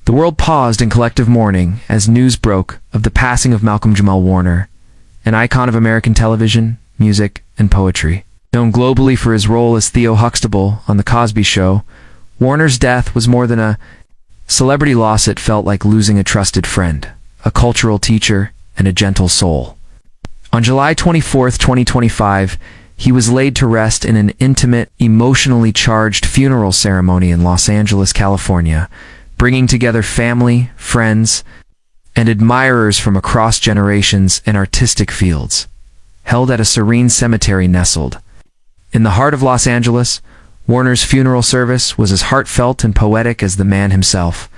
The world paused in collective mourning as news broke of the passing of Malcolm Jamal Warner, an icon of American television, music, and poetry. Known globally for his role as Theo Huxtable on The Cosby Show, Warner's death was more than a celebrity loss. It felt like losing a trusted friend, a cultural teacher, and a gentle soul. On July 24, 2025, he was laid to rest in an intimate, emotionally charged funeral ceremony in Los Angeles, California, bringing together family, friends, and admirers from across generations and artistic fields. Held at a serene cemetery nestled in the heart of Los Angeles, Warner's funeral service was as heartfelt and poetic as the man himself.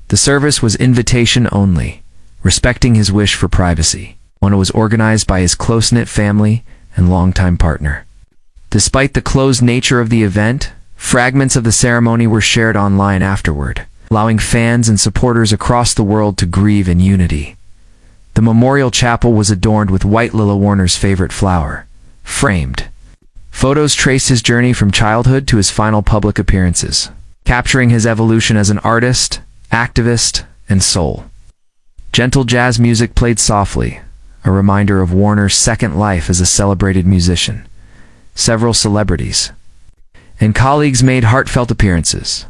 The service was invitation only, respecting his wish for privacy. One was organized by his close-knit family and longtime partner. Despite the closed nature of the event, fragments of the ceremony were shared online afterward, allowing fans and supporters across the world to grieve in unity. The memorial chapel was adorned with white lily, Warner's favorite flower, framed. Photos traced his journey from childhood to his final public appearances, capturing his evolution as an artist, activist, and soul. Gentle jazz music played softly, a reminder of Warner's second life as a celebrated musician. Several celebrities and colleagues made heartfelt appearances.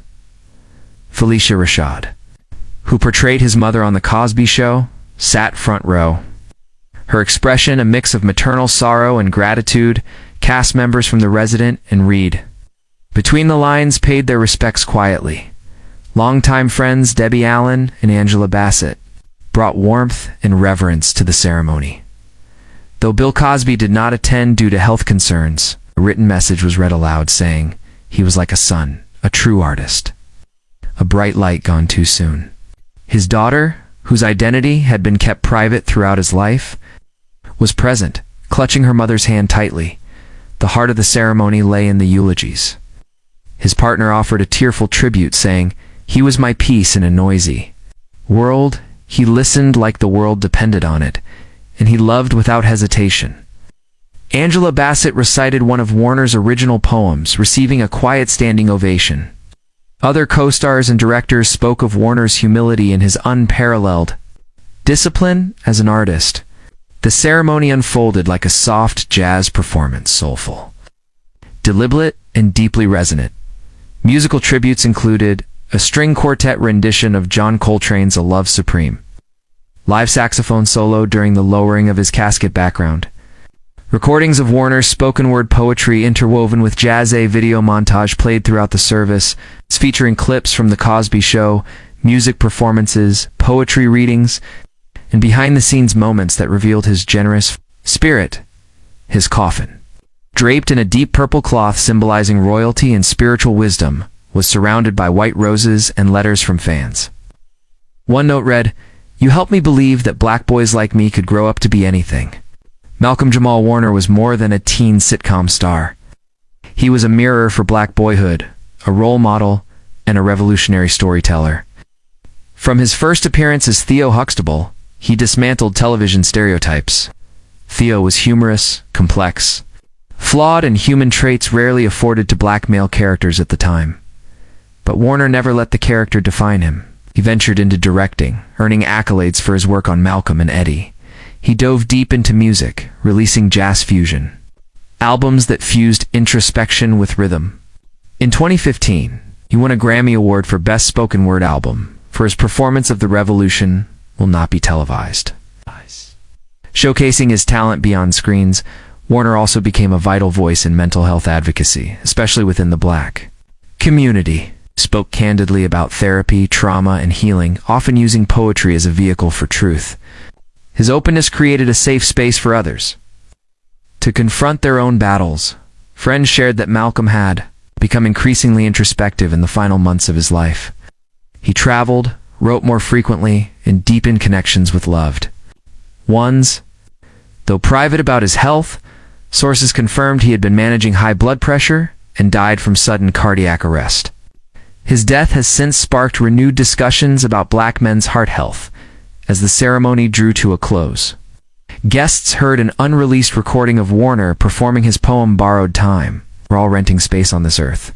Felicia Rashad, who portrayed his mother on The Cosby Show, sat front row. Her expression a mix of maternal sorrow and gratitude. Cast members from The Resident and Reed Between the Lines paid their respects quietly. Longtime friends Debbie Allen and Angela Bassett brought warmth and reverence to the ceremony. Though Bill Cosby did not attend due to health concerns, a written message was read aloud saying he was like a son, a true artist, a bright light gone too soon. His daughter, whose identity had been kept private throughout his life, was present, clutching her mother's hand tightly. The heart of the ceremony lay in the eulogies. His partner offered a tearful tribute, saying, "He was my peace in a noisy world. He listened like the world depended on it, and he loved without hesitation." Angela Bassett recited one of Warner's original poems, receiving a quiet standing ovation. Other co-stars and directors spoke of Warner's humility and his unparalleled discipline as an artist. The ceremony unfolded like a soft jazz performance, soulful, deliberate, and deeply resonant. Musical tributes included a string quartet rendition of John Coltrane's A Love Supreme, live saxophone solo during the lowering of his casket background, recordings of Warner's spoken word poetry interwoven with jazz. A video montage played throughout the service, featuring clips from The Cosby Show, music performances, poetry readings, and behind-the-scenes moments that revealed his generous spirit. His coffin, draped in a deep purple cloth symbolizing royalty and spiritual wisdom, was surrounded by white roses and letters from fans. One note read, "You helped me believe that black boys like me could grow up to be anything." Malcolm Jamal Warner was more than a teen sitcom star. He was a mirror for black boyhood, a role model, and a revolutionary storyteller. From his first appearance as Theo Huxtable, he dismantled television stereotypes. Theo was humorous, complex, flawed, and human traits rarely afforded to black male characters at the time. But Warner never let the character define him. He ventured into directing, earning accolades for his work on Malcolm and Eddie. He dove deep into music, releasing jazz fusion albums that fused introspection with rhythm. In 2015, he won a Grammy Award for Best Spoken Word Album for his performance of The Revolution Will Not Be Televised. Showcasing his talent beyond screens, Warner also became a vital voice in mental health advocacy, especially within the black community. Spoke candidly about therapy, trauma, and healing, often using poetry as a vehicle for truth. His openness created a safe space for others to confront their own battles. Friends shared that Malcolm had become increasingly introspective in the final months of his life. He traveled, wrote more frequently, and deepened connections with loved ones. Though private about his health, sources confirmed he had been managing high blood pressure and died from sudden cardiac arrest. His death has since sparked renewed discussions about black men's heart health as the ceremony drew to a close. Guests heard an unreleased recording of Warner performing his poem Borrowed Time. We're all renting space on this earth.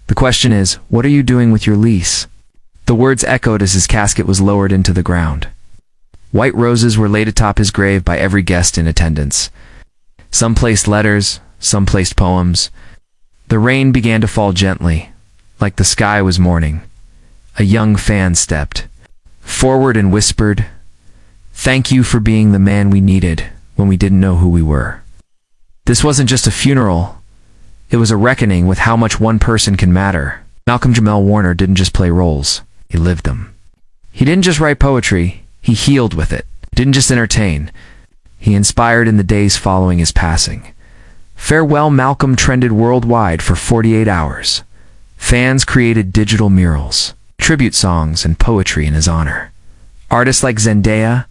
The question is, what are you doing with your lease? The words echoed as his casket was lowered into the ground. White roses were laid atop his grave by every guest in attendance. Some placed letters, some placed poems. The rain began to fall gently, like the sky was mourning. A young fan stepped forward and whispered, "Thank you for being the man we needed when we didn't know who we were." This wasn't just a funeral. It was a reckoning with how much one person can matter. Malcolm Jamal Warner didn't just play roles, he lived them. He didn't just write poetry, he healed with it. Didn't just entertain, he inspired in the days following his passing. Farewell Malcolm trended worldwide for 48 hours. Fans created digital murals, tribute songs, and poetry in his honor. Artists like Zendaya,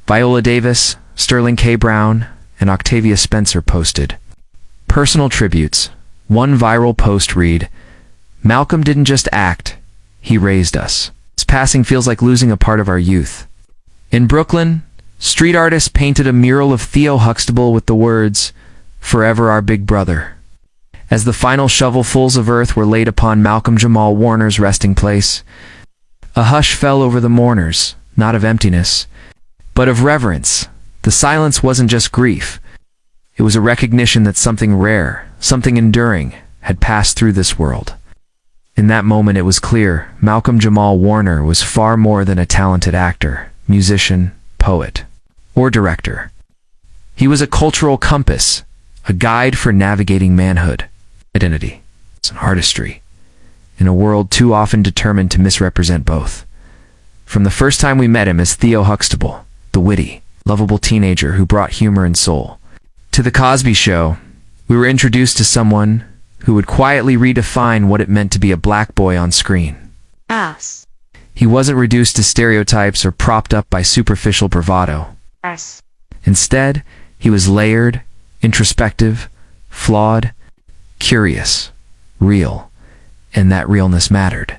Viola Davis, Sterling K. Brown, and Octavia Spencer posted personal tributes. One viral post read, "Malcolm didn't just act, he raised us." His passing feels like losing a part of our youth. In Brooklyn, street artists painted a mural of Theo Huxtable with the words, "Forever our big brother." As the final shovelfuls of earth were laid upon Malcolm Jamal Warner's resting place, a hush fell over the mourners, not of emptiness, but of reverence. The silence wasn't just grief. It was a recognition that something rare, something enduring, had passed through this world. In that moment it was clear, Malcolm Jamal Warner was far more than a talented actor, musician, poet, or director. He was a cultural compass, a guide for navigating manhood, identity, and artistry, in a world too often determined to misrepresent both. From the first time we met him as Theo Huxtable, the witty, lovable teenager who brought humor and soul, to The Cosby Show, we were introduced to someone who would quietly redefine what it meant to be a black boy on screen. Us. He wasn't reduced to stereotypes or propped up by superficial bravado. Us. Instead, he was layered, introspective, flawed, curious, real, and that realness mattered.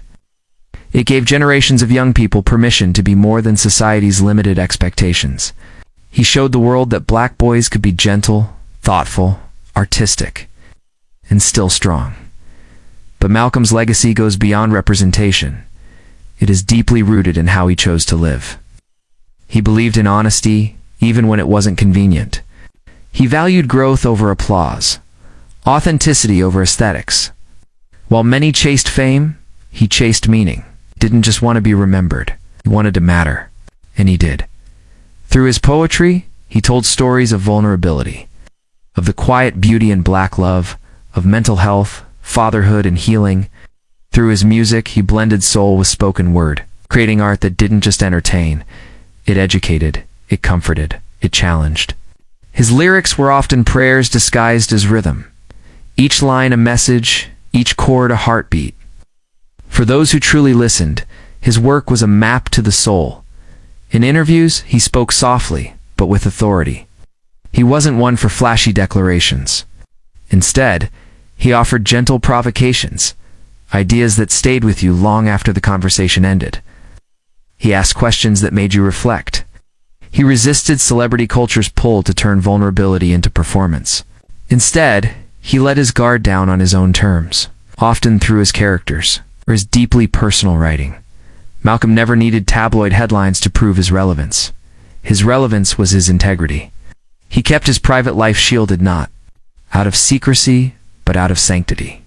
It gave generations of young people permission to be more than society's limited expectations. He showed the world that black boys could be gentle, thoughtful, artistic, and still strong. But Malcolm's legacy goes beyond representation. It is deeply rooted in how he chose to live. He believed in honesty, even when it wasn't convenient. He valued growth over applause, authenticity over aesthetics. While many chased fame, he chased meaning. He didn't just want to be remembered. He wanted to matter. And he did. Through his poetry, he told stories of vulnerability, of the quiet beauty in black love, of mental health, fatherhood, and healing. Through his music, he blended soul with spoken word, creating art that didn't just entertain. It educated, it comforted, it challenged. His lyrics were often prayers disguised as rhythm. Each line a message, each chord a heartbeat. For those who truly listened, his work was a map to the soul. In interviews, he spoke softly, but with authority. He wasn't one for flashy declarations. Instead, he offered gentle provocations, ideas that stayed with you long after the conversation ended. He asked questions that made you reflect. He resisted celebrity culture's pull to turn vulnerability into performance. Instead, he let his guard down on his own terms, often through his characters, or his deeply personal writing. Malcolm never needed tabloid headlines to prove his relevance. His relevance was his integrity. He kept his private life shielded not out of secrecy, but out of sanctity.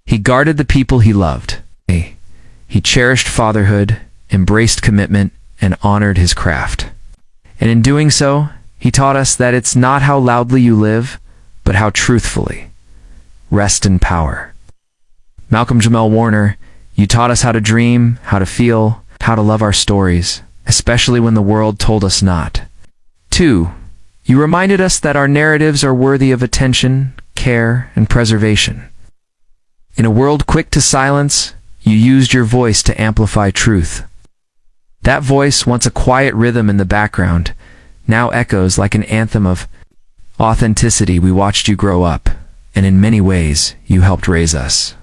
He guarded the people he loved. He cherished fatherhood, embraced commitment, and honored his craft. And in doing so, he taught us that it's not how loudly you live, but how truthfully. Rest in power. Malcolm Jamal Warner, you taught us how to dream, how to feel, how to love our stories, especially when the world told us not. 2. You reminded us that our narratives are worthy of attention, care, and preservation. In a world quick to silence, you used your voice to amplify truth. That voice, once a quiet rhythm in the background, now echoes like an anthem of authenticity. We watched you grow up, and in many ways, you helped raise us.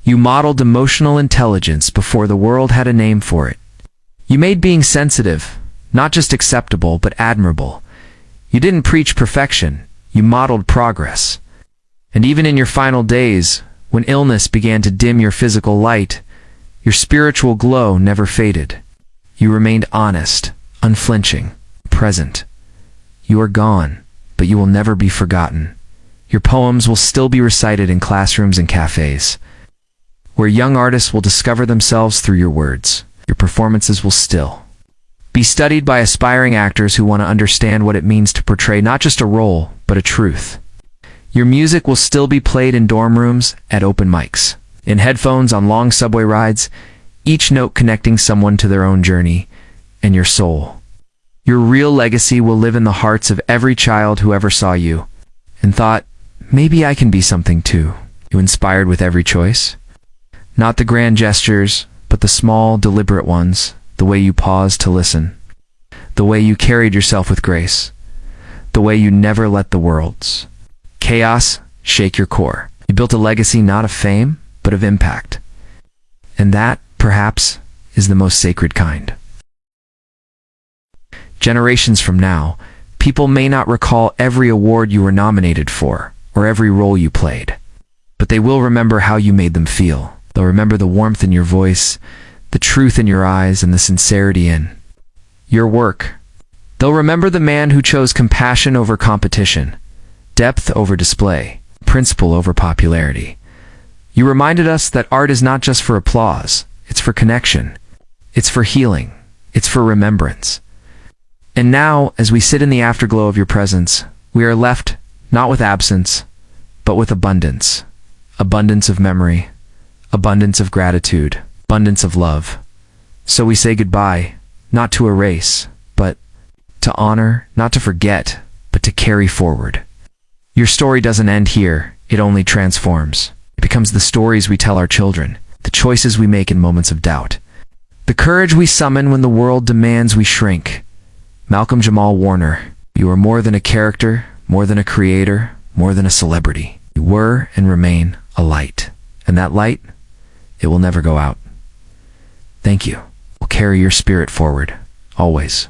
You modeled emotional intelligence before the world had a name for it. You made being sensitive, not just acceptable, but admirable. You didn't preach perfection, you modeled progress. And even in your final days, when illness began to dim your physical light, Your spiritual glow never faded. You remained honest, unflinching, present. You are gone, but you will never be forgotten. Your poems will still be recited in classrooms and cafes, where young artists will discover themselves through your words. Your performances will still be studied by aspiring actors who want to understand what it means to portray not just a role, but a truth. Your music will still be played in dorm rooms, at open mics, in headphones on long subway rides, each note connecting someone to their own journey and your soul. Your real legacy will live in the hearts of every child who ever saw you and thought, maybe I can be something too. You inspired with every choice. Not the grand gestures, but the small, deliberate ones, the way you paused to listen, the way you carried yourself with grace, the way you never let the world's chaos shake your core. You built a legacy not of fame, but of impact. And that, perhaps, is the most sacred kind. Generations from now, people may not recall every award you were nominated for, or every role you played, but they will remember how you made them feel. They'll remember the warmth in your voice, the truth in your eyes, and the sincerity in your work. They'll remember the man who chose compassion over competition, depth over display, principle over popularity. You reminded us that art is not just for applause, it's for connection, it's for healing, it's for remembrance. And now, as we sit in the afterglow of your presence, we are left not with absence, but with abundance. Abundance of memory, abundance of gratitude, abundance of love. So we say goodbye, not to erase, but to honor, not to forget, but to carry forward. Your story doesn't end here, it only transforms. It becomes the stories we tell our children, the choices we make in moments of doubt, the courage we summon when the world demands we shrink. Malcolm Jamal Warner, you are more than a character, more than a creator, more than a celebrity. You were and remain a light. And that light, it will never go out. Thank you. We'll carry your spirit forward, always.